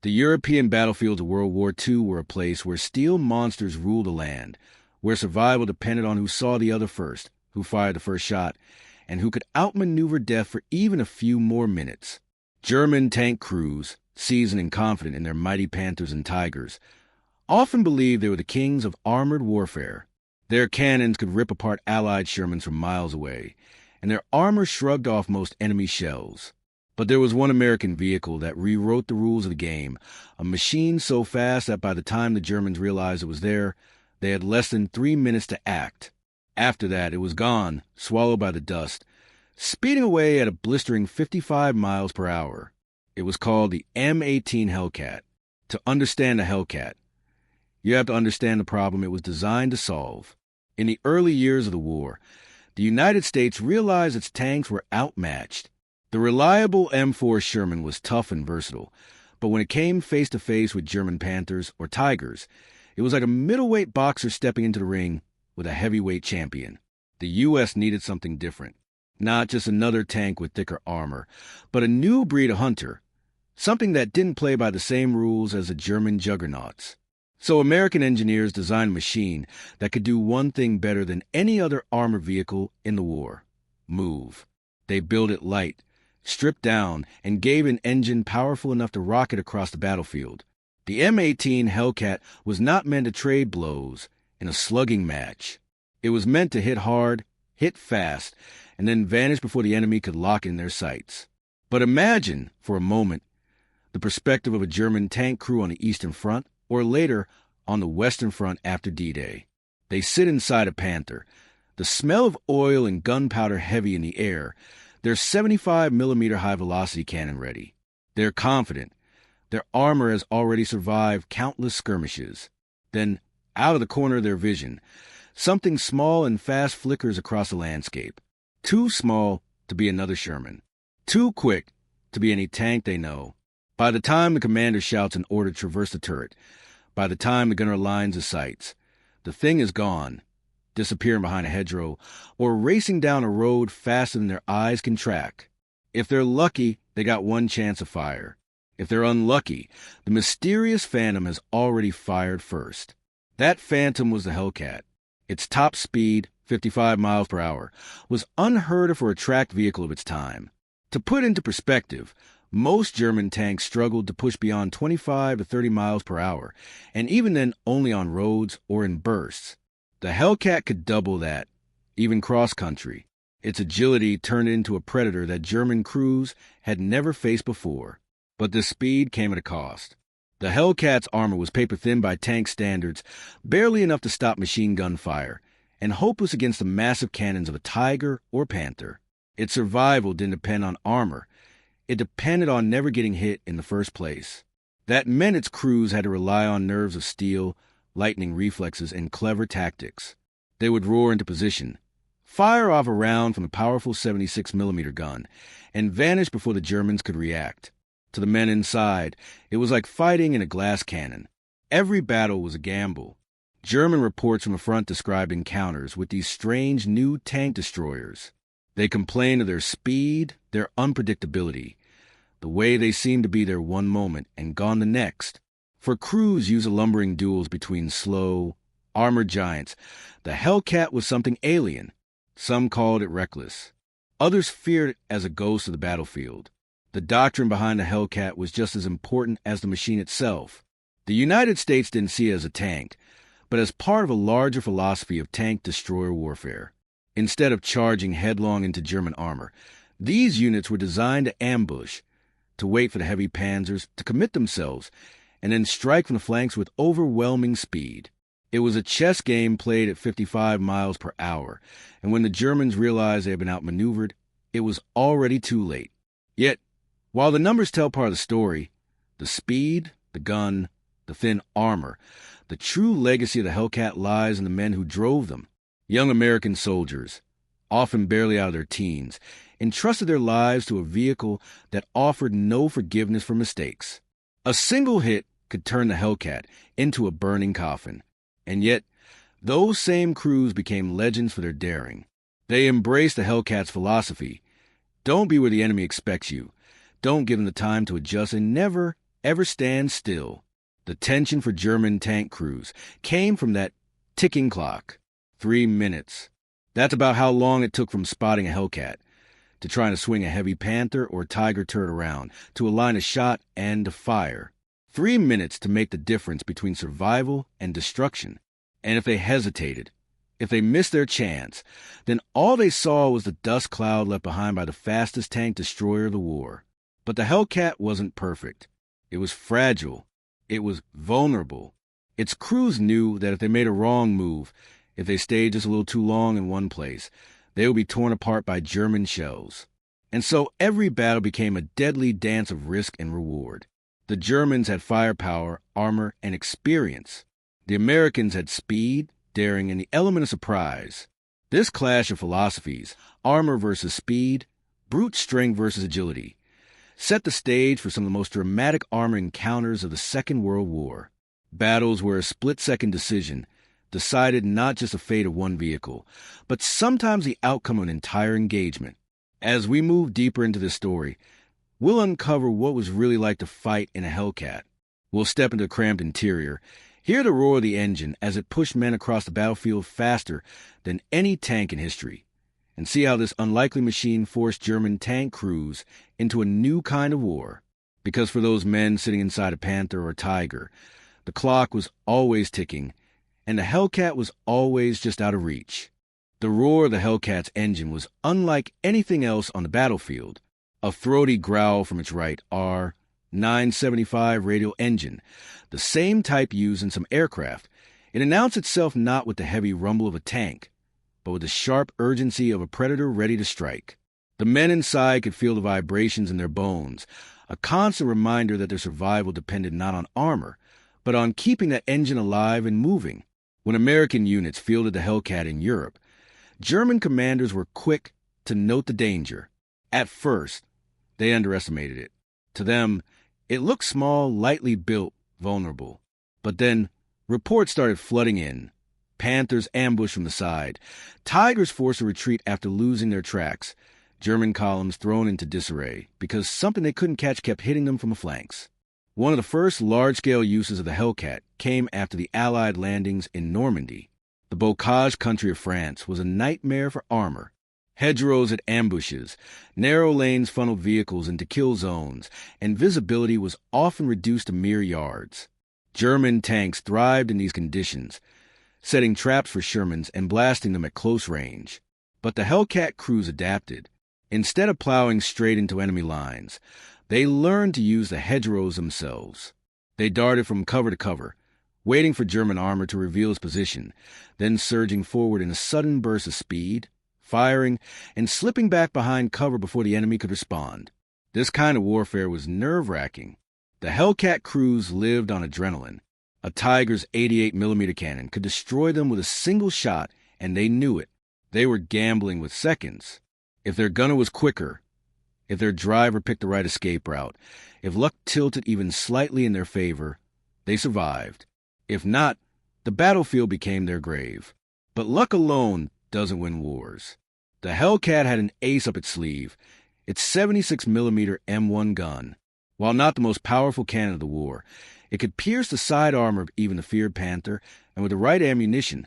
The European battlefields of World War II were a place where steel monsters ruled the land, where survival depended on who saw the other first, who fired the first shot, and who could outmaneuver death for even a few more minutes. German tank crews, seasoned and confident in their mighty Panthers and Tigers, often believed they were the kings of armored warfare. Their cannons could rip apart Allied Shermans from miles away, and their armor shrugged off most enemy shells. But there was one American vehicle that rewrote the rules of the game, a machine so fast that by the time the Germans realized it was there, they had less than 3 minutes to act. After that, it was gone, swallowed by the dust, speeding away at a blistering 55 miles per hour. It was called the M18 Hellcat. To understand a Hellcat, you have to understand the problem it was designed to solve. In the early years of the war, the United States realized its tanks were outmatched. The reliable M4 Sherman was tough and versatile, but when it came face-to-face with German Panthers or Tigers, it was like a middleweight boxer stepping into the ring with a heavyweight champion. The U.S. needed something different. Not just another tank with thicker armor, but a new breed of hunter, something that didn't play by the same rules as the German juggernauts. So American engineers designed a machine that could do one thing better than any other armored vehicle in the war: move. They built it light, stripped down, and gave an engine powerful enough to rocket across the battlefield. The M18 Hellcat was not meant to trade blows in a slugging match. It was meant to hit hard, hit fast, and then vanish before the enemy could lock in their sights. But imagine, for a moment, the perspective of a German tank crew on the Eastern Front, or later on the Western Front after D-Day. They sit inside a Panther, the smell of oil and gunpowder heavy in the air, their 75mm high-velocity cannon ready. They're confident. Their armor has already survived countless skirmishes. Then, out of the corner of their vision, something small and fast flickers across the landscape. Too small to be another Sherman. Too quick to be any tank they know. By the time the commander shouts an order to traverse the turret, by the time the gunner lines his sights, the thing is gone, disappearing behind a hedgerow, or racing down a road faster than their eyes can track. If they're lucky, they got one chance of fire. If they're unlucky, the mysterious phantom has already fired first. That phantom was the Hellcat. Its top speed, 55 miles per hour, was unheard of for a tracked vehicle of its time. To put into perspective, most German tanks struggled to push beyond 25 to 30 miles per hour, and even then only on roads or in bursts. The Hellcat could double that, even cross-country. Its agility turned it into a predator that German crews had never faced before. But the speed came at a cost. The Hellcat's armor was paper-thin by tank standards, barely enough to stop machine gun fire, and hopeless against the massive cannons of a Tiger or Panther. Its survival didn't depend on armor. It depended on never getting hit in the first place. That meant its crews had to rely on nerves of steel, lightning reflexes, and clever tactics. They would roar into position, fire off a round from the powerful 76mm gun, and vanish before the Germans could react. To the men inside, it was like fighting in a glass cannon. Every battle was a gamble. German reports from the front described encounters with these strange new tank destroyers. They complained of their speed, their unpredictability, the way they seemed to be there one moment and gone the next. For crews used to lumbering duels between slow, armored giants, the Hellcat was something alien. Some called it reckless. Others feared it as a ghost of the battlefield. The doctrine behind the Hellcat was just as important as the machine itself. The United States didn't see it as a tank, but as part of a larger philosophy of tank-destroyer warfare. Instead of charging headlong into German armor, these units were designed to ambush, to wait for the heavy panzers to commit themselves, and then strike from the flanks with overwhelming speed. It was a chess game played at 55 miles per hour, and when the Germans realized they had been outmaneuvered, it was already too late. Yet, while the numbers tell part of the story, the speed, the gun, the thin armor, the true legacy of the Hellcat lies in the men who drove them. Young American soldiers, often barely out of their teens, entrusted their lives to a vehicle that offered no forgiveness for mistakes. A single hit could turn the Hellcat into a burning coffin. And yet, those same crews became legends for their daring. They embraced the Hellcat's philosophy. Don't be where the enemy expects you. Don't give them the time to adjust, and never, ever stand still. The tension for German tank crews came from that ticking clock. 3 minutes. That's about how long it took from spotting a Hellcat to trying to swing a heavy Panther or Tiger turret around, to align a shot and to fire. 3 minutes to make the difference between survival and destruction. And if they hesitated, if they missed their chance, then all they saw was the dust cloud left behind by the fastest tank destroyer of the war. But the Hellcat wasn't perfect. It was fragile. It was vulnerable. Its crews knew that if they made a wrong move, if they stayed just a little too long in one place, they would be torn apart by German shells. And so every battle became a deadly dance of risk and reward. The Germans had firepower, armor, and experience. The Americans had speed, daring, and the element of surprise. This clash of philosophies, armor versus speed, brute strength versus agility, set the stage for some of the most dramatic armor encounters of the Second World War. Battles where a split-second decision decided not just the fate of one vehicle, but sometimes the outcome of an entire engagement. As we move deeper into this story, we'll uncover what it was really like to fight in a Hellcat. We'll step into a cramped interior, hear the roar of the engine as it pushed men across the battlefield faster than any tank in history, and see how this unlikely machine forced German tank crews into a new kind of war. Because for those men sitting inside a Panther or Tiger, the clock was always ticking, and the Hellcat was always just out of reach. The roar of the Hellcat's engine was unlike anything else on the battlefield. A throaty growl from its right R-975 radial engine, the same type used in some aircraft. It announced itself not with the heavy rumble of a tank, but with the sharp urgency of a predator ready to strike. The men inside could feel the vibrations in their bones, a constant reminder that their survival depended not on armor, but on keeping that engine alive and moving. When American units fielded the Hellcat in Europe, German commanders were quick to note the danger. At first, they underestimated it. To them, it looked small, lightly built, vulnerable. But then, reports started flooding in. Panthers ambushed from the side. Tigers forced a retreat after losing their tracks. German columns thrown into disarray because something they couldn't catch kept hitting them from the flanks. One of the first large-scale uses of the Hellcat came after the Allied landings in Normandy. The bocage country of France was a nightmare for armor. Hedgerows at ambushes, narrow lanes funneled vehicles into kill zones, and visibility was often reduced to mere yards. German tanks thrived in these conditions, setting traps for Shermans and blasting them at close range. But the Hellcat crews adapted. Instead of plowing straight into enemy lines, they learned to use the hedgerows themselves. They darted from cover to cover, waiting for German armor to reveal its position, then surging forward in a sudden burst of speed, firing, and slipping back behind cover before the enemy could respond. This kind of warfare was nerve-wracking. The Hellcat crews lived on adrenaline. A Tiger's 88mm cannon could destroy them with a single shot, and they knew it. They were gambling with seconds. If their gunner was quicker, if their driver picked the right escape route, if luck tilted even slightly in their favor, they survived. If not, the battlefield became their grave. But luck alone doesn't win wars. The Hellcat had an ace up its sleeve, its 76mm M1 gun. While not the most powerful cannon of the war, it could pierce the side armor of even the feared Panther, and with the right ammunition,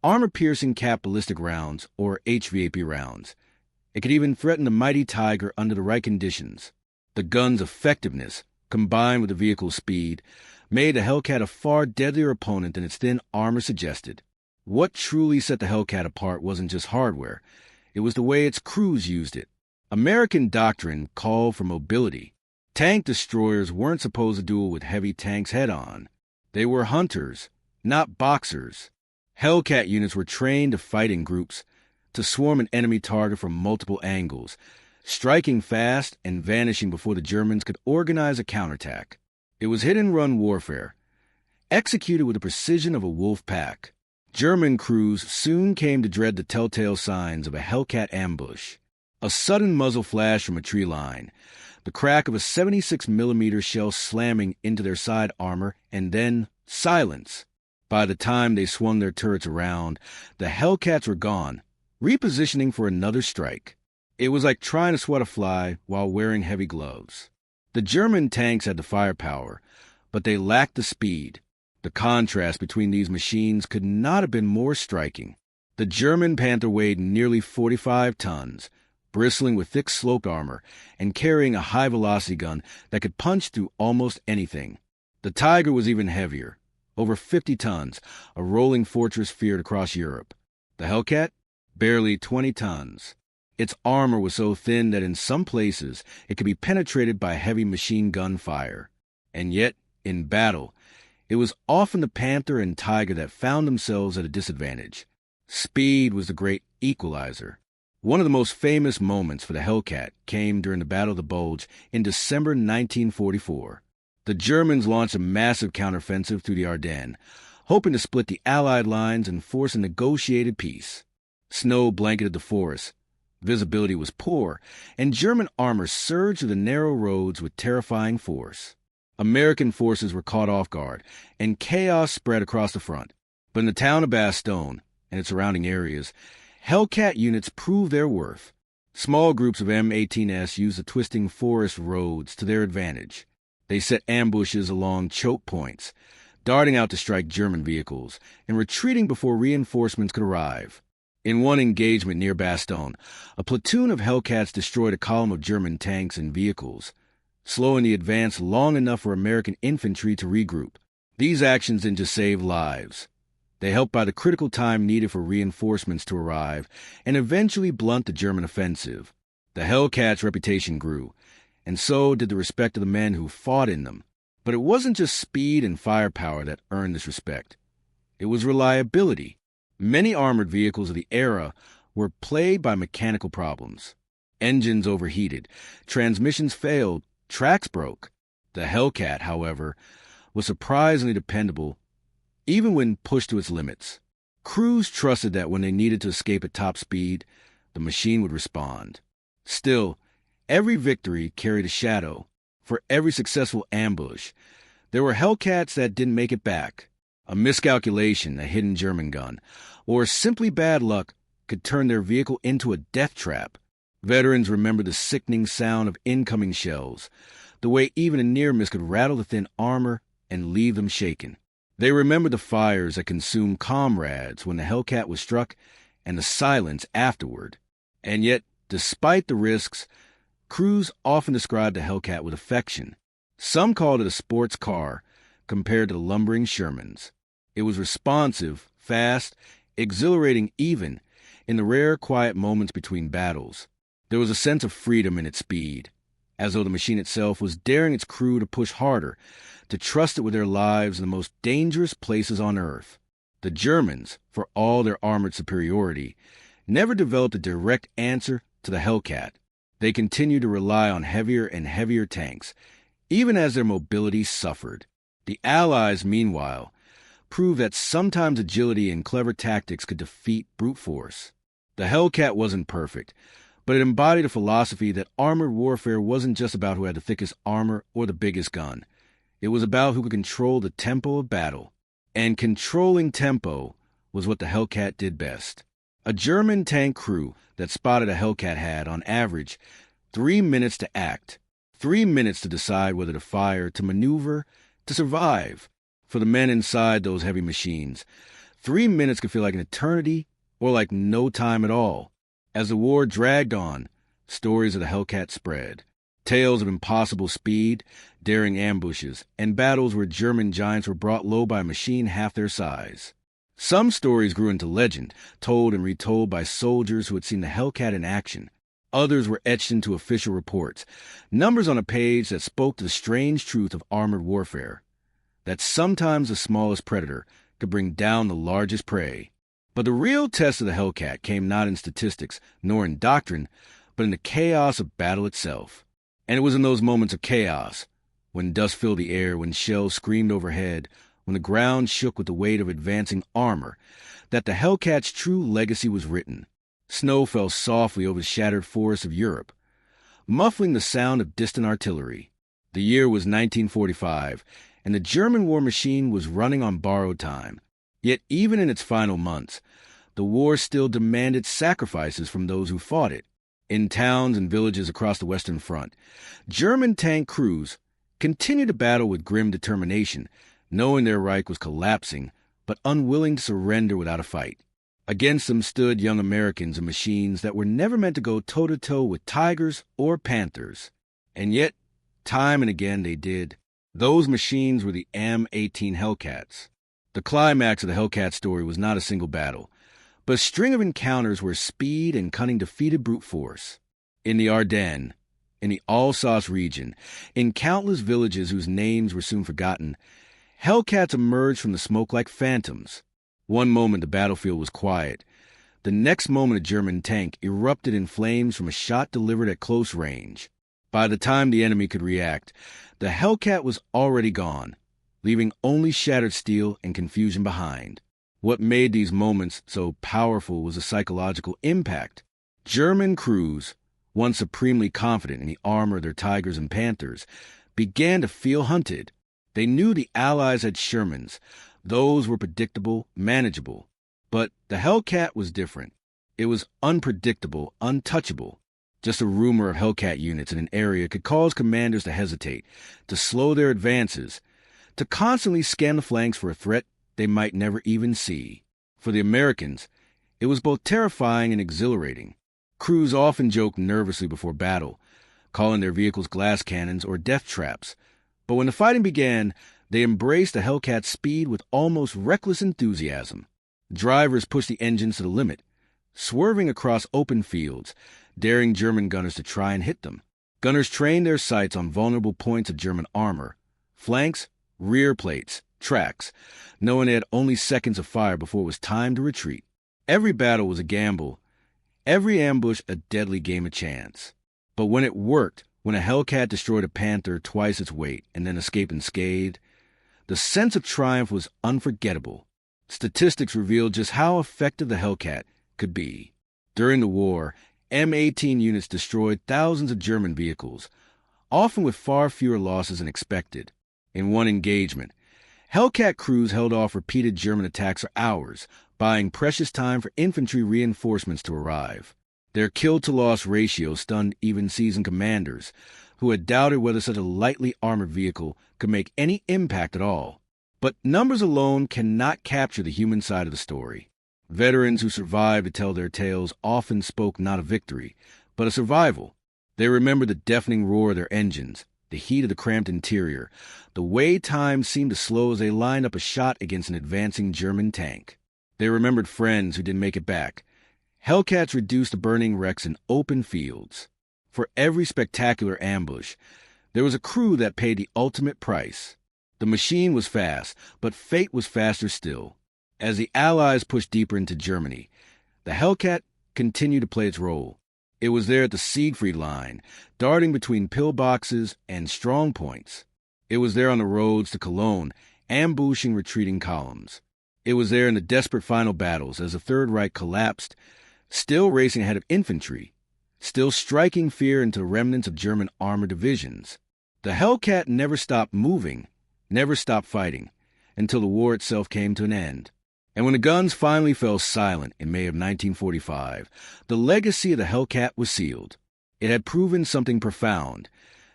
armor-piercing cap ballistic rounds, or HVAP rounds. It could even threaten the mighty Tiger under the right conditions. The gun's effectiveness, combined with the vehicle's speed, made the Hellcat a far deadlier opponent than its thin armor suggested. What truly set the Hellcat apart wasn't just hardware. It was the way its crews used it. American doctrine called for mobility. Tank destroyers weren't supposed to duel with heavy tanks head-on. They were hunters, not boxers. Hellcat units were trained to fight in groups, to swarm an enemy target from multiple angles, striking fast and vanishing before the Germans could organize a counterattack. It was hit-and-run warfare, executed with the precision of a wolf pack. German crews soon came to dread the telltale signs of a Hellcat ambush. A sudden muzzle flash from a tree line, the crack of a 76mm shell slamming into their side armor, and then silence. By the time they swung their turrets around, the Hellcats were gone, repositioning for another strike. It was like trying to swat a fly while wearing heavy gloves. The German tanks had the firepower, but they lacked the speed. The contrast between these machines could not have been more striking. The German Panther weighed nearly 45 tons, bristling with thick sloped armor and carrying a high-velocity gun that could punch through almost anything. The Tiger was even heavier, over 50 tons, a rolling fortress feared across Europe. The Hellcat? Barely 20 tons. Its armor was so thin that in some places it could be penetrated by heavy machine gun fire. And yet, in battle, it was often the Panther and Tiger that found themselves at a disadvantage. Speed was the great equalizer. One of the most famous moments for the Hellcat came during the Battle of the Bulge in December 1944. The Germans launched a massive counteroffensive through the Ardennes, hoping to split the Allied lines and force a negotiated peace. Snow blanketed the forest. Visibility was poor, and German armor surged through the narrow roads with terrifying force. American forces were caught off guard, and chaos spread across the front. But in the town of Bastogne and its surrounding areas, Hellcat units proved their worth. Small groups of M18s used the twisting forest roads to their advantage. They set ambushes along choke points, darting out to strike German vehicles and retreating before reinforcements could arrive. In one engagement near Bastogne, a platoon of Hellcats destroyed a column of German tanks and vehicles, slowing the advance long enough for American infantry to regroup. These actions didn't just save lives. They helped buy the critical time needed for reinforcements to arrive and eventually blunt the German offensive. The Hellcats' reputation grew, and so did the respect of the men who fought in them. But it wasn't just speed and firepower that earned this respect. It was reliability. Many armored vehicles of the era were plagued by mechanical problems. Engines overheated, transmissions failed, tracks broke. The Hellcat, however, was surprisingly dependable, even when pushed to its limits. Crews trusted that when they needed to escape at top speed, the machine would respond. Still, every victory carried a shadow. For every successful ambush, there were Hellcats that didn't make it back. A miscalculation, a hidden German gun, or simply bad luck could turn their vehicle into a death trap. Veterans remember the sickening sound of incoming shells, the way even a near miss could rattle the thin armor and leave them shaken. They remember the fires that consumed comrades when the Hellcat was struck and the silence afterward. And yet, despite the risks, crews often described the Hellcat with affection. Some called it a sports car compared to the lumbering Shermans. It was responsive, fast, exhilarating even in the rare quiet moments between battles. There was a sense of freedom in its speed, as though the machine itself was daring its crew to push harder, to trust it with their lives in the most dangerous places on Earth. The Germans, for all their armored superiority, never developed a direct answer to the Hellcat. They continued to rely on heavier and heavier tanks, even as their mobility suffered. The Allies, meanwhile, proved that sometimes agility and clever tactics could defeat brute force. The Hellcat wasn't perfect, but it embodied a philosophy that armored warfare wasn't just about who had the thickest armor or the biggest gun. It was about who could control the tempo of battle. And controlling tempo was what the Hellcat did best. A German tank crew that spotted a Hellcat had, on average, 3 minutes to act, 3 minutes to decide whether to fire, to maneuver, to survive. For the men inside those heavy machines, 3 minutes could feel like an eternity or like no time at all. As the war dragged on, stories of the Hellcat spread. Tales of impossible speed, daring ambushes, and battles where German giants were brought low by a machine half their size. Some stories grew into legend, told and retold by soldiers who had seen the Hellcat in action. Others were etched into official reports, numbers on a page that spoke to the strange truth of armored warfare, that sometimes the smallest predator could bring down the largest prey. But the real test of the Hellcat came not in statistics nor in doctrine, but in the chaos of battle itself. And it was in those moments of chaos, when dust filled the air, when shells screamed overhead, when the ground shook with the weight of advancing armor, that the Hellcat's true legacy was written. Snow fell softly over the shattered forests of Europe, muffling the sound of distant artillery. The year was 1945, and the German war machine was running on borrowed time. Yet even in its final months, the war still demanded sacrifices from those who fought it. In towns and villages across the Western Front, German tank crews continued to battle with grim determination, knowing their Reich was collapsing, but unwilling to surrender without a fight. Against them stood young Americans and machines that were never meant to go toe-to-toe with Tigers or Panthers. And yet, time and again they did. Those machines were the M18 Hellcats. The climax of the Hellcat story was not a single battle, but a string of encounters where speed and cunning defeated brute force. In the Ardennes, in the Alsace region, in countless villages whose names were soon forgotten, Hellcats emerged from the smoke like phantoms. One moment the battlefield was quiet. The next moment a German tank erupted in flames from a shot delivered at close range. By the time the enemy could react, the Hellcat was already gone, leaving only shattered steel and confusion behind. What made these moments so powerful was the psychological impact. German crews, once supremely confident in the armor of their Tigers and Panthers, began to feel hunted. They knew the Allies had Shermans. Those were predictable, manageable. But the Hellcat was different. It was unpredictable, untouchable. Just a rumor of Hellcat units in an area could cause commanders to hesitate, to slow their advances, to constantly scan the flanks for a threat they might never even see. For the Americans, it was both terrifying and exhilarating. Crews often joked nervously before battle, calling their vehicles glass cannons or death traps. But when the fighting began, they embraced the Hellcat's speed with almost reckless enthusiasm. Drivers pushed the engines to the limit, swerving across open fields, daring German gunners to try and hit them. Gunners trained their sights on vulnerable points of German armor, flanks, rear plates, tracks, knowing they had only seconds of fire before it was time to retreat. Every battle was a gamble, every ambush a deadly game of chance. But when it worked, when a Hellcat destroyed a Panther twice its weight and then escaped unscathed, the sense of triumph was unforgettable. Statistics revealed just how effective the Hellcat could be. During the war, M18 units destroyed thousands of German vehicles, often with far fewer losses than expected. In one engagement, Hellcat crews held off repeated German attacks for hours, buying precious time for infantry reinforcements to arrive. Their kill-to-loss ratio stunned even seasoned commanders, who had doubted whether such a lightly armored vehicle could make any impact at all. But numbers alone cannot capture the human side of the story. Veterans who survived to tell their tales often spoke not of victory, but of survival. They remembered the deafening roar of their engines, the heat of the cramped interior, the way time seemed to slow as they lined up a shot against an advancing German tank. They remembered friends who didn't make it back. Hellcats reduced the burning wrecks in open fields. For every spectacular ambush, there was a crew that paid the ultimate price. The machine was fast, but fate was faster still. As the Allies pushed deeper into Germany, the Hellcat continued to play its role. It was there at the Siegfried Line, darting between pillboxes and strong points. It was there on the roads to Cologne, ambushing retreating columns. It was there in the desperate final battles as the Third Reich collapsed, still racing ahead of infantry, still striking fear into the remnants of German armored divisions. The Hellcat never stopped moving, never stopped fighting, until the war itself came to an end. And when the guns finally fell silent in May of 1945, the legacy of the Hellcat was sealed. It had proven something profound,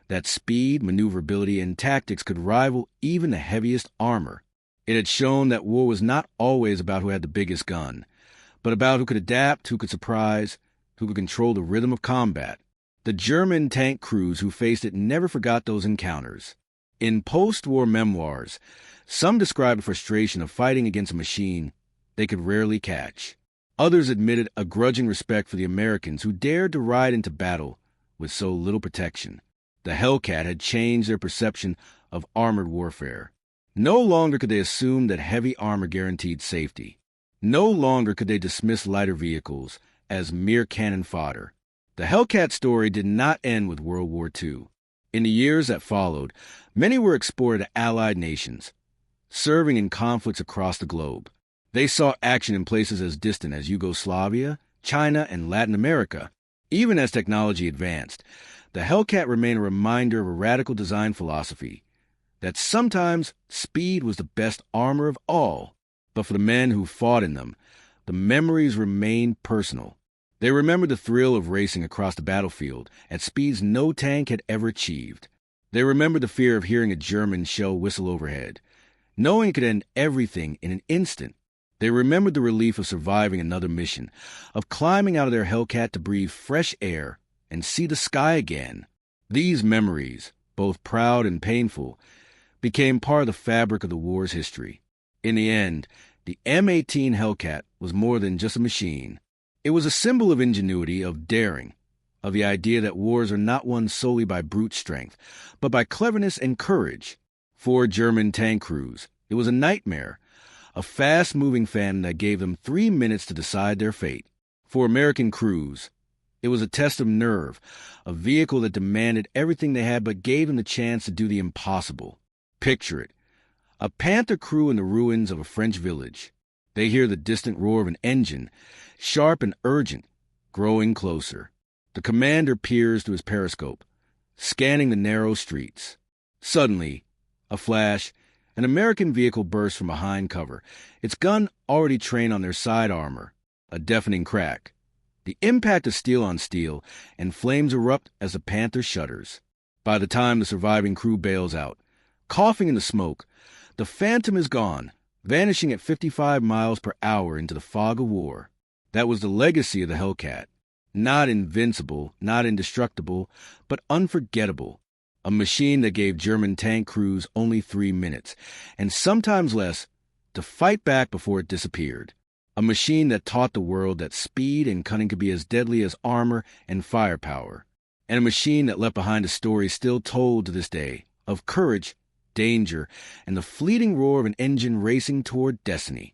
that speed, maneuverability, and tactics could rival even the heaviest armor. It had shown that war was not always about who had the biggest gun, but about who could adapt, who could surprise, who could control the rhythm of combat. The German tank crews who faced it never forgot those encounters. In post-war memoirs, some described the frustration of fighting against a machine they could rarely catch. Others admitted a grudging respect for the Americans who dared to ride into battle with so little protection. The Hellcat had changed their perception of armored warfare. No longer could they assume that heavy armor guaranteed safety. No longer could they dismiss lighter vehicles as mere cannon fodder. The Hellcat story did not end with World War II. In the years that followed, many were exported to Allied nations, serving in conflicts across the globe. They saw action in places as distant as Yugoslavia, China, and Latin America. Even as technology advanced, the Hellcat remained a reminder of a radical design philosophy, that sometimes speed was the best armor of all. But for the men who fought in them, the memories remained personal. They remembered the thrill of racing across the battlefield at speeds no tank had ever achieved. They remembered the fear of hearing a German shell whistle overhead, knowing it could end everything in an instant. They remembered the relief of surviving another mission, of climbing out of their Hellcat to breathe fresh air and see the sky again. These memories, both proud and painful, became part of the fabric of the war's history. In the end, the M18 Hellcat was more than just a machine. It was a symbol of ingenuity, of daring, of the idea that wars are not won solely by brute strength, but by cleverness and courage. For German tank crews, it was a nightmare, a fast-moving phantom that gave them 3 minutes to decide their fate. For American crews, it was a test of nerve, a vehicle that demanded everything they had but gave them the chance to do the impossible. Picture it. A Panther crew in the ruins of a French village. They hear the distant roar of an engine, sharp and urgent, growing closer. The commander peers through his periscope, scanning the narrow streets. Suddenly, a flash, an American vehicle bursts from behind cover, its gun already trained on their side armor. A deafening crack. The impact of steel on steel, and flames erupt as the Panther shudders. By the time the surviving crew bails out, coughing in the smoke, the Phantom is gone, vanishing at 55 miles per hour into the fog of war. That was the legacy of the Hellcat. Not invincible, not indestructible, but unforgettable. A machine that gave German tank crews only 3 minutes, and sometimes less, to fight back before it disappeared. A machine that taught the world that speed and cunning could be as deadly as armor and firepower. And a machine that left behind a story still told to this day of courage, danger, and the fleeting roar of an engine racing toward destiny.